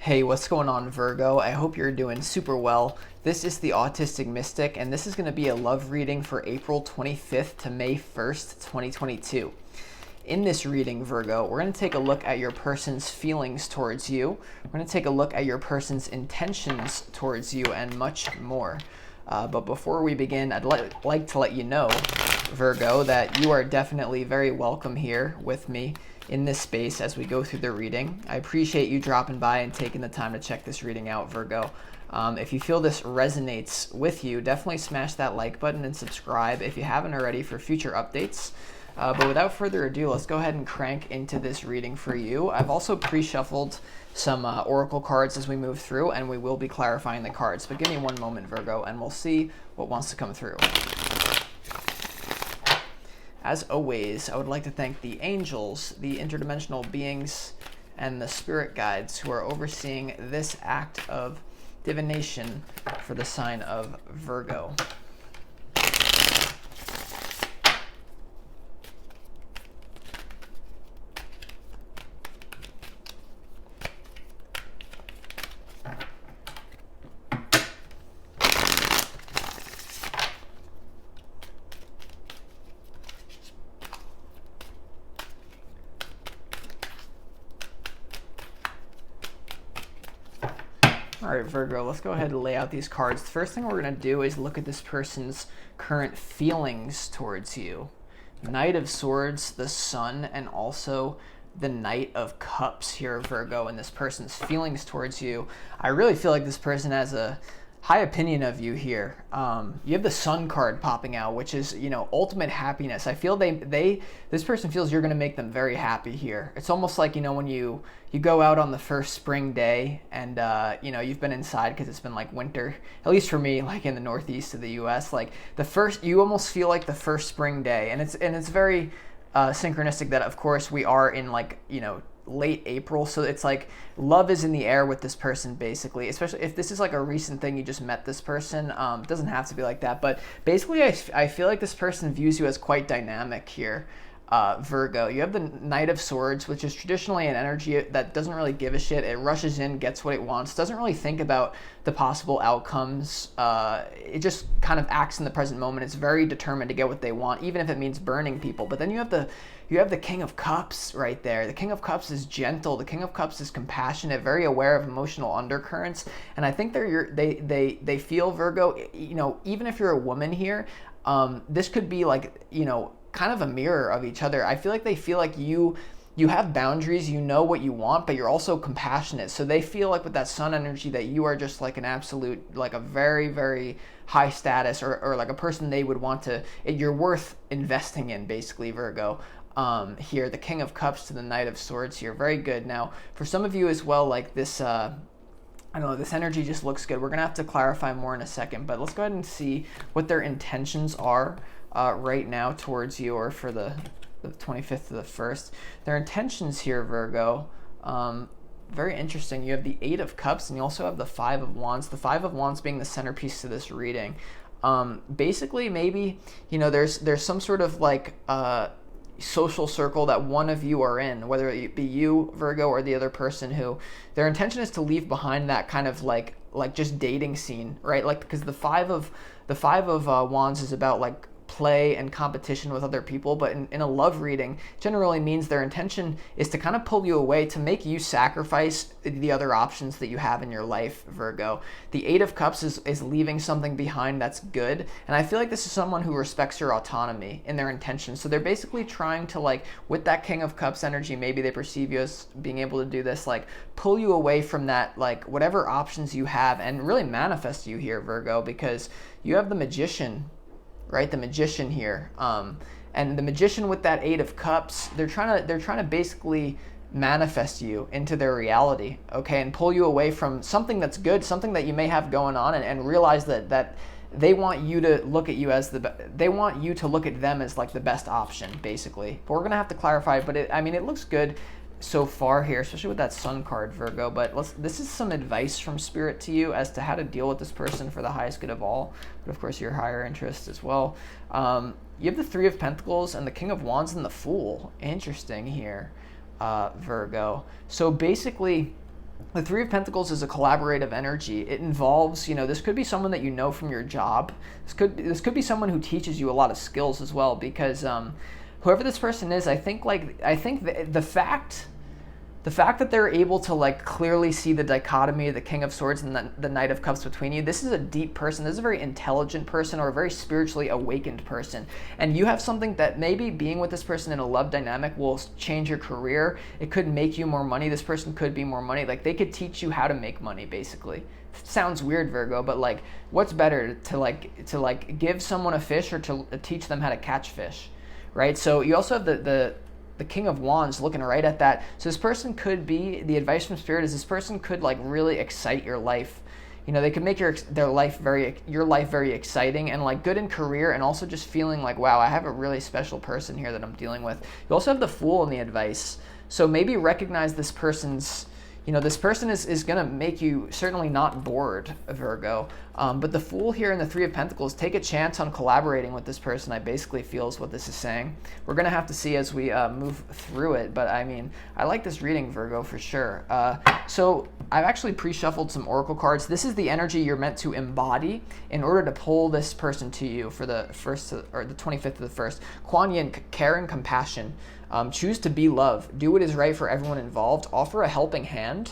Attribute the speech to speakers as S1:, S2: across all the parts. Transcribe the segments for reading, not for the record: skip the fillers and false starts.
S1: Hey, what's going on, Virgo? I hope you're doing super well. This is the Autistic Mystic, and this is going to be a love reading for April 25th to May 1st, 2022. In this reading, Virgo, we're going to take a look at your person's feelings towards you. We're going to take a look at your person's intentions towards you and much more. But before we begin, I'd like to let you know, Virgo, that you are definitely very welcome here with me in this space as we go through the reading. I appreciate you dropping by and taking the time to check this reading out, Virgo. If you feel this resonates with you, definitely smash that like button and subscribe if you haven't already for future updates. But without further ado, let's go ahead and crank into this reading for you. I've also pre-shuffled some oracle cards as we move through, and we will be clarifying the cards. But give me one moment, Virgo, and we'll see what wants to come through. As always, I would like to thank the angels, the interdimensional beings, and the spirit guides who are overseeing this act of divination for the sign of Virgo. All right, Virgo, let's go ahead and lay out these cards. The first thing we're going to do is look at this person's current feelings towards you. Knight of Swords, the Sun, and also the Knight of Cups here, Virgo, and this person's feelings towards you. I really feel like this person has a high opinion of you here. You have the Sun card popping out, which is, ultimate happiness. I feel this person feels you're going to make them very happy here. It's almost like, when you go out on the first spring day and, you've been inside because it's been like winter, at least for me, like in the Northeast of the US, like you almost feel like the first spring day. And it's very synchronistic that, of course, we are in late April, so it's like love is in the air with this person, basically, especially if this is like a recent thing, you just met this person. It doesn't have to be like that, but basically I feel like this person views you as quite dynamic here, Virgo. You have the Knight of Swords, which is traditionally an energy that doesn't really give a shit. It rushes in, gets what it wants, doesn't really think about the possible outcomes. It just kind of acts in the present moment. It's very determined to get what they want, even if it means burning people. But then you have the King of Cups right there. The King of Cups is gentle. The King of Cups is compassionate, very aware of emotional undercurrents. And I think they feel, Virgo, even if you're a woman here, this could be like, kind of a mirror of each other. I feel like they feel like you have boundaries, you know what you want, but you're also compassionate. So they feel like with that Sun energy that you are just like an absolute, like a very, very high status or like a person they would want to, you're worth investing in, basically, Virgo. Here, the King of Cups to the Knight of Swords here. Very good. Now, for some of you as well, like this, I don't know, this energy just looks good. We're going to have to clarify more in a second, but let's go ahead and see what their intentions are right now towards you, or for the 25th to the 1st. Their intentions here, Virgo, very interesting. You have the Eight of Cups, and you also have the Five of Wands. The Five of Wands being the centerpiece to this reading. Basically, maybe, there's some sort of like social circle that one of you are in, whether it be you, Virgo, or the other person, who their intention is to leave behind that kind of like just dating scene, right? Like, because the five of Wands is about like play and competition with other people, but in a love reading generally means their intention is to kind of pull you away, to make you sacrifice the other options that you have in your life, Virgo. The Eight of Cups is leaving something behind that's good, and I feel like this is someone who respects your autonomy in their intention. So they're basically trying to, like, with that King of Cups energy, maybe they perceive you as being able to do this, like pull you away from that, like whatever options you have, and really manifest you here, Virgo, because you have the Magician, right? The Magician here, and the Magician with that Eight of Cups, they're trying to basically manifest you into their reality, okay, and pull you away from something that's good, something that you may have going on, and realize that they want you to look at you as they want you to look at them as like the best option, basically. But we're gonna have to clarify. But it looks good so far here, especially with that Sun card, Virgo. But this is some advice from Spirit to you as to how to deal with this person for the highest good of all, but of course your higher interest as well. You have the Three of Pentacles and the King of Wands and the Fool. Interesting here, Virgo. So basically, The Three of Pentacles is a collaborative energy. It involves, this could be someone that you know from your job. This could be someone who teaches you a lot of skills as well, because whoever this person is, I think the fact that they're able to like clearly see the dichotomy of the King of Swords and the Knight of Cups between you, this is a deep person. This is a very intelligent person, or a very spiritually awakened person. And you have something that maybe being with this person in a love dynamic will change your career. It could make you more money. This person could be more money. Like, they could teach you how to make money, basically. It sounds weird, Virgo, but like, what's better to give someone a fish, or to teach them how to catch fish, right? So you also have the King of Wands looking right at that. So this person could be, the advice from Spirit is, this person could like really excite your life. They could make your life very exciting, and like good in career, and also just feeling like, wow, I have a really special person here that I'm dealing with. You also have the Fool in the advice. So maybe recognize this person's, this person is going to make you certainly not bored, Virgo. But the Fool here and the Three of Pentacles, take a chance on collaborating with this person, I basically feel is what this is saying. We're going to have to see as we move through it. But I mean, I like this reading, Virgo, for sure. So I've actually pre-shuffled some oracle cards. This is the energy you're meant to embody in order to pull this person to you for the 25th of the 1st. Kuan Yin, care and compassion. Choose to be love. Do what is right for everyone involved. Offer a helping hand.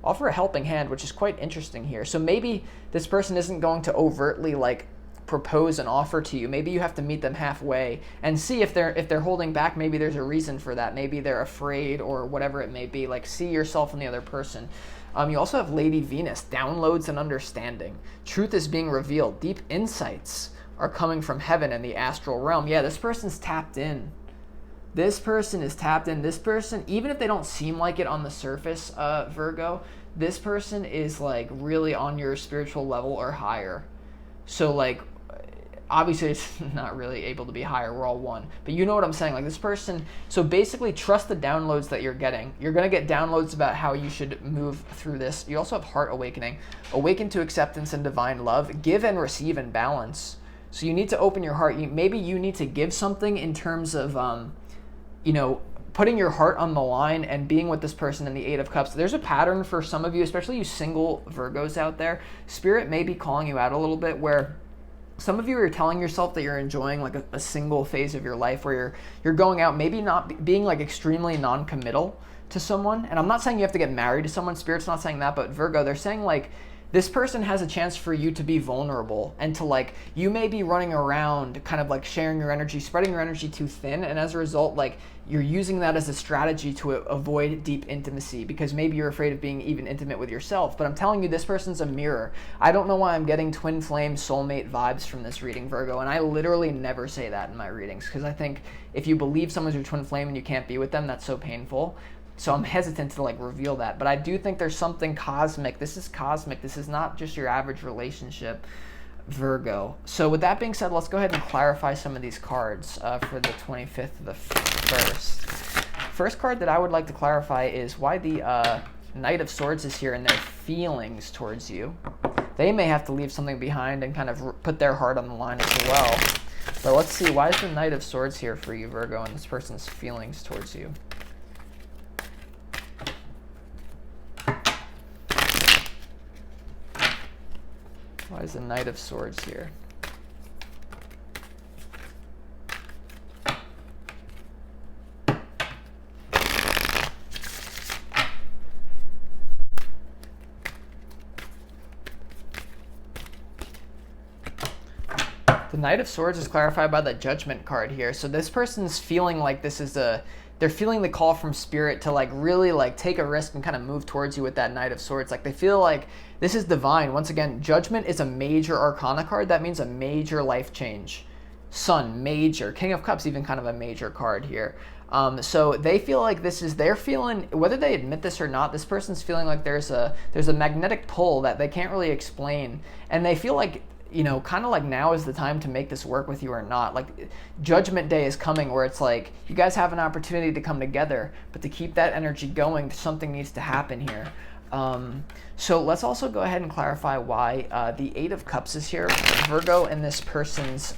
S1: Offer a helping hand, which is quite interesting here. So maybe this person isn't going to overtly like propose an offer to you. Maybe you have to meet them halfway and see if they're holding back. Maybe there's a reason for that. Maybe they're afraid, or whatever it may be. Like, see yourself in the other person. You also have Lady Venus, downloads and understanding. Truth is being revealed. Deep insights are coming from heaven and the astral realm. Yeah, this person's tapped in. This person is tapped in. This person, even if they don't seem like it on the surface, Virgo, this person is like really on your spiritual level or higher. So like, obviously it's not really able to be higher. We're all one. But you know what I'm saying? Like, this person, so basically trust the downloads that you're getting. You're going to get downloads about how you should move through this. You also have Heart Awakening. Awaken to acceptance and divine love. Give and receive in balance. So you need to open your heart. Maybe you need to give something in terms of, putting your heart on the line and being with this person in the Eight of Cups. There's a pattern for some of you, especially you single Virgos out there. Spirit may be calling you out a little bit, where some of you are telling yourself that you're enjoying like a single phase of your life, where you're going out, maybe not being like extremely non-committal to someone. And I'm not saying you have to get married to someone. Spirit's not saying that, but Virgo, they're saying like, this person has a chance for you to be vulnerable, and to like, you may be running around kind of like sharing your energy, spreading your energy too thin, and as a result, like, you're using that as a strategy to avoid deep intimacy, because maybe you're afraid of being even intimate with yourself. But I'm telling you, this person's a mirror. I don't know why I'm getting twin flame soulmate vibes from this reading, Virgo, and I literally never say that in my readings, because I think if you believe someone's your twin flame and you can't be with them, that's so painful. So I'm hesitant to like reveal that, but I do think there's something cosmic. This is cosmic. This is not just your average relationship, Virgo. So with that being said, let's go ahead and clarify some of these cards for the 25th of the 1st. First card that I would like to clarify is why the Knight of Swords is here and their feelings towards you. They may have to leave something behind and kind of put their heart on the line as well. But let's see, why is the Knight of Swords here for you, Virgo, and this person's feelings towards you? Why is the Knight of Swords here? The Knight of Swords is clarified by the Judgment card here. So this person's feeling like this is they're feeling the call from Spirit to like really like take a risk and kind of move towards you with that Knight of Swords. Like, they feel like this is divine. Once again, Judgment is a major arcana card. That means a major life change. Sun, major. King of Cups, even kind of a major card here. So they feel like they're feeling, whether they admit this or not, this person's feeling like there's a magnetic pull that they can't really explain. And they feel like, kind of like now is the time to make this work with you or not. Like, Judgment Day is coming, where it's like, you guys have an opportunity to come together, but to keep that energy going, something needs to happen here. So let's also go ahead and clarify why the Eight of Cups is here, Virgo, and this person's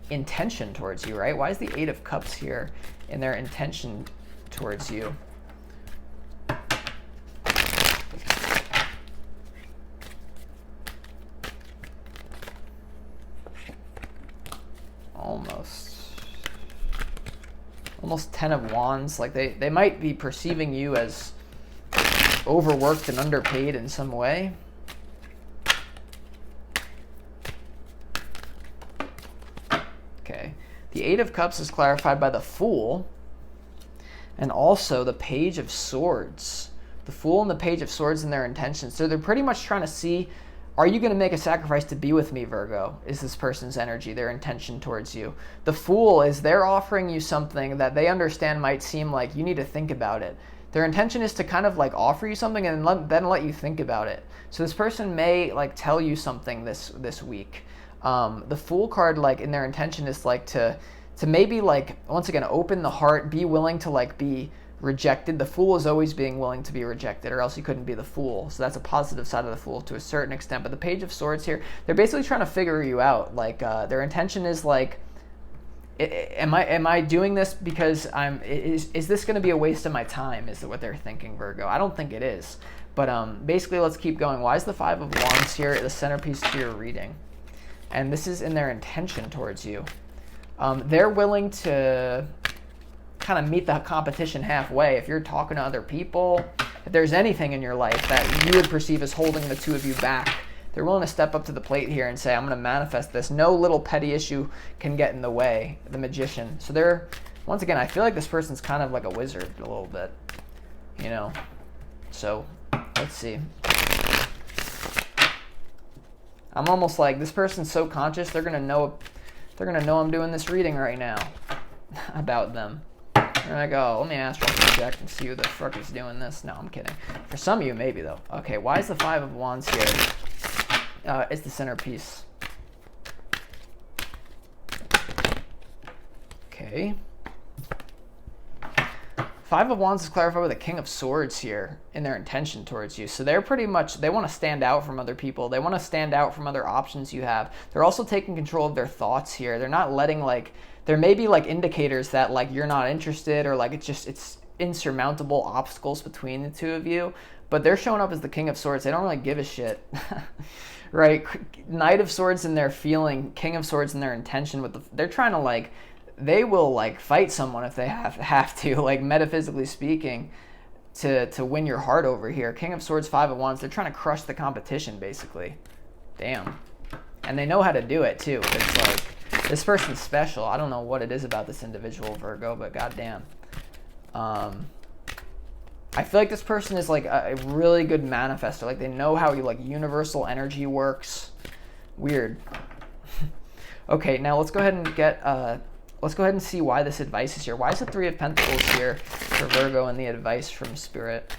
S1: intention towards you, right? Why is the Eight of Cups here in their intention towards you? almost 10 of Wands. Like they might be perceiving you as overworked and underpaid in some way. Okay. The Eight of Cups is clarified by the Fool and also the Page of Swords. The Fool and the Page of Swords in their intentions. So they're pretty much trying to see, are you going to make a sacrifice to be with me, Virgo? Is this person's energy, their intention towards you. The Fool is they're offering you something that they understand might seem like you need to think about it. Their intention is to kind of like offer you something and then let you think about it. So this person may like tell you something this week. The Fool card, like in their intention, is like to maybe like, once again, open the heart, be willing to like be rejected. The Fool is always being willing to be rejected, or else you couldn't be the Fool. So that's a positive side of the Fool to a certain extent. But the Page of Swords here, they're basically trying to figure you out. Like their intention is like, am I doing this because is this going to be a waste of my time? Is what they're thinking, Virgo. I don't think it is. But basically, let's keep going. Why is the Five of Wands here the centerpiece to your reading? And this is in their intention towards you. They're willing to kind of meet the competition halfway. If you're talking to other people, if there's anything in your life that you would perceive as holding the two of you back, they're willing to step up to the plate here and say, I'm going to manifest this. No little petty issue can get in the way. The Magician. So they're, once again, I feel like this person's kind of like a wizard a little bit, you know. So let's see. I'm almost like, this person's so conscious, they're gonna know I'm doing this reading right now about them. They're gonna go, let me astral project and see who the fuck is doing this. No, I'm kidding. For some of you, maybe though. Okay, why is the Five of Wands here? It's the centerpiece. Okay. Five of Wands is clarified with a King of Swords here in their intention towards you. So they're pretty much, they want to stand out from other people. They want to stand out from other options you have. They're also taking control of their thoughts here. They're not letting like, there may be like indicators that like you're not interested, or like it's insurmountable obstacles between the two of you. But they're showing up as the King of Swords. They don't really give a shit. Right? Knight of Swords in their feeling, King of Swords in their intention. They're trying to like, they will like fight someone if they have to, like metaphysically speaking, to win your heart over here. King of Swords, Five of Wands, they're trying to crush the competition basically. Damn. And they know how to do it too. It's like, this person's special. I don't know what it is about this individual, Virgo, but goddamn. I feel like this person is like a really good manifestor. Like they know how like universal energy works. Weird. Okay, now let's go ahead and get let's go ahead and see why this advice is here. Why is the Three of Pentacles here for Virgo and the advice from Spirit?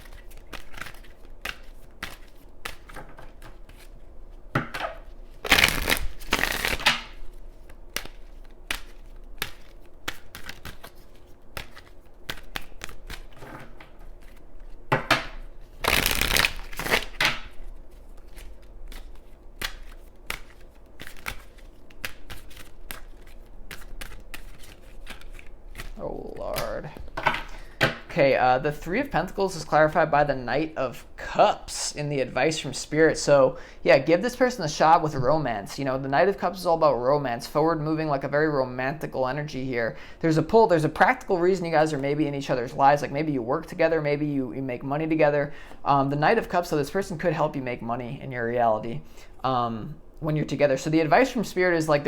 S1: Oh, Lord. Okay, the Three of Pentacles is clarified by the Knight of Cups in the advice from Spirit. So, yeah, give this person a shot with romance. You know, the Knight of Cups is all about romance, forward moving, like a very romantical energy here. There's a pull, there's a practical reason you guys are maybe in each other's lives. Like maybe you work together, maybe you make money together. The Knight of Cups, so this person could help you make money in your reality when you're together. So the advice from Spirit is like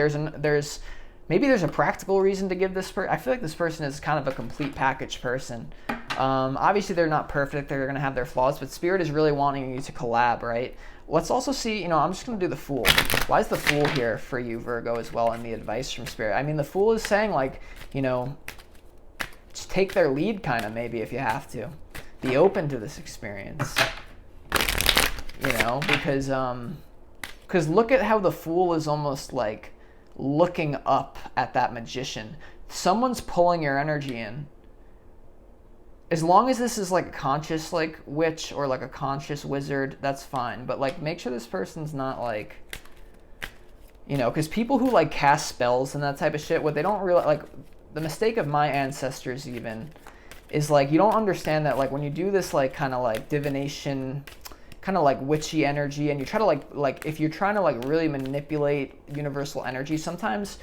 S1: maybe there's a practical reason to give this person. I feel like this person is kind of a complete package person. Obviously, they're not perfect. They're going to have their flaws, but Spirit is really wanting you to collab, right? Let's also see, you know, I'm just going to do the Fool. Why is the Fool here for you, Virgo, as well, in the advice from Spirit? I mean, the Fool is saying, like, you know, just take their lead, kind of, maybe, if you have to. Be open to this experience, you know, because look at how the Fool is almost, like, looking up at that Magician. Someone's pulling your energy in. As long as this is like a conscious like witch or like a conscious wizard, that's fine. But like make sure this person's not like, you know, because people who like cast spells and that type of shit, what they don't realize, like the mistake of my ancestors even, is like you don't understand that like when you do this like kind of like divination, kind of like witchy energy, and you try to like if you're trying to like really manipulate universal energy, sometimes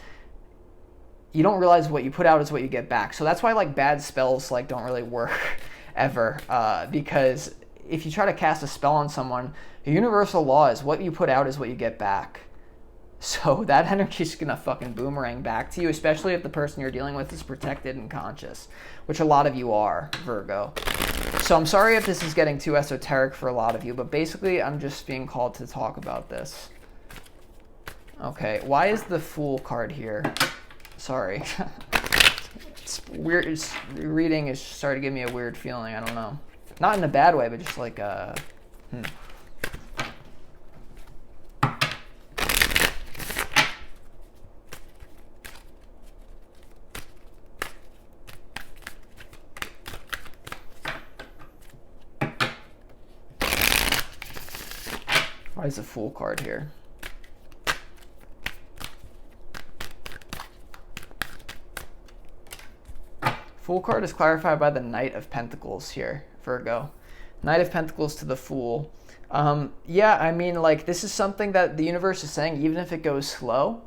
S1: you don't realize what you put out is what you get back. So that's why like bad spells like don't really work ever, because if you try to cast a spell on someone, the universal law is what you put out is what you get back. So that energy is gonna fucking boomerang back to you, especially if the person you're dealing with is protected and conscious, which a lot of you are, Virgo. So I'm sorry if this is getting too esoteric for a lot of you, but basically I'm just being called to talk about this. Okay, why is the Fool card here? Sorry. It's weird. Reading is starting to give me a weird feeling. I don't know. Not in a bad way, but just like Why is the Fool card here? Fool card is clarified by the Knight of Pentacles here, Virgo. Knight of Pentacles to the Fool. Yeah, I mean, like, this is something that the universe is saying, even if it goes slow,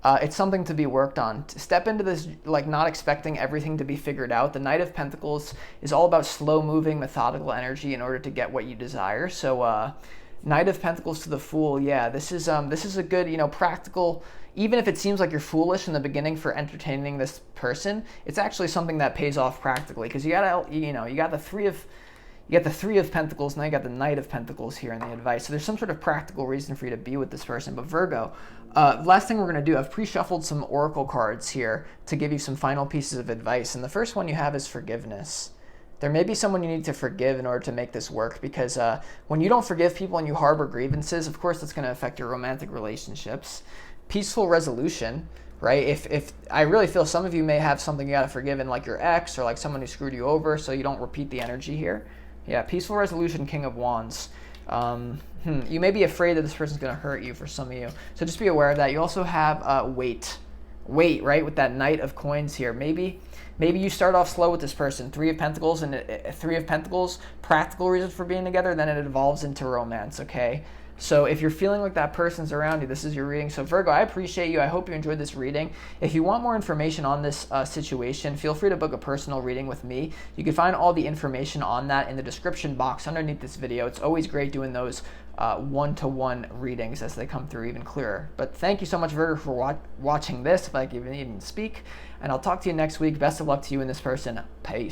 S1: it's something to be worked on. To step into this, like, not expecting everything to be figured out. The Knight of Pentacles is all about slow-moving, methodical energy in order to get what you desire. So, Knight of Pentacles to the Fool, yeah, this is a good, practical. Even if it seems like you're foolish in the beginning for entertaining this person, it's actually something that pays off practically, because you got the Three of Pentacles, now you got the Knight of Pentacles here in the advice. So there's some sort of practical reason for you to be with this person. But Virgo, last thing we're going to do, I've pre-shuffled some oracle cards here to give you some final pieces of advice. And the first one you have is forgiveness. There may be someone you need to forgive in order to make this work, because when you don't forgive people and you harbor grievances, of course that's going to affect your romantic relationships. Peaceful resolution, right? If I really feel some of you may have something you got to forgive in, like your ex or like someone who screwed you over, so you don't repeat the energy here. Yeah, peaceful resolution, King of Wands. You may be afraid that this person's going to hurt you for some of you, so just be aware of that. You also have weight, right, with that Knight of Coins here. Maybe you start off slow with this person, Three of Pentacles, and Three of Pentacles, practical reasons for being together, then it evolves into romance, okay? So if you're feeling like that person's around you, this is your reading. So Virgo, I appreciate you. I hope you enjoyed this reading. If you want more information on this situation, feel free to book a personal reading with me. You can find all the information on that in the description box underneath this video. It's always great doing those one-to-one readings as they come through even clearer. But thank you so much, Virgo, for watching this, if I can even speak. And I'll talk to you next week. Best of luck to you and this person. Peace.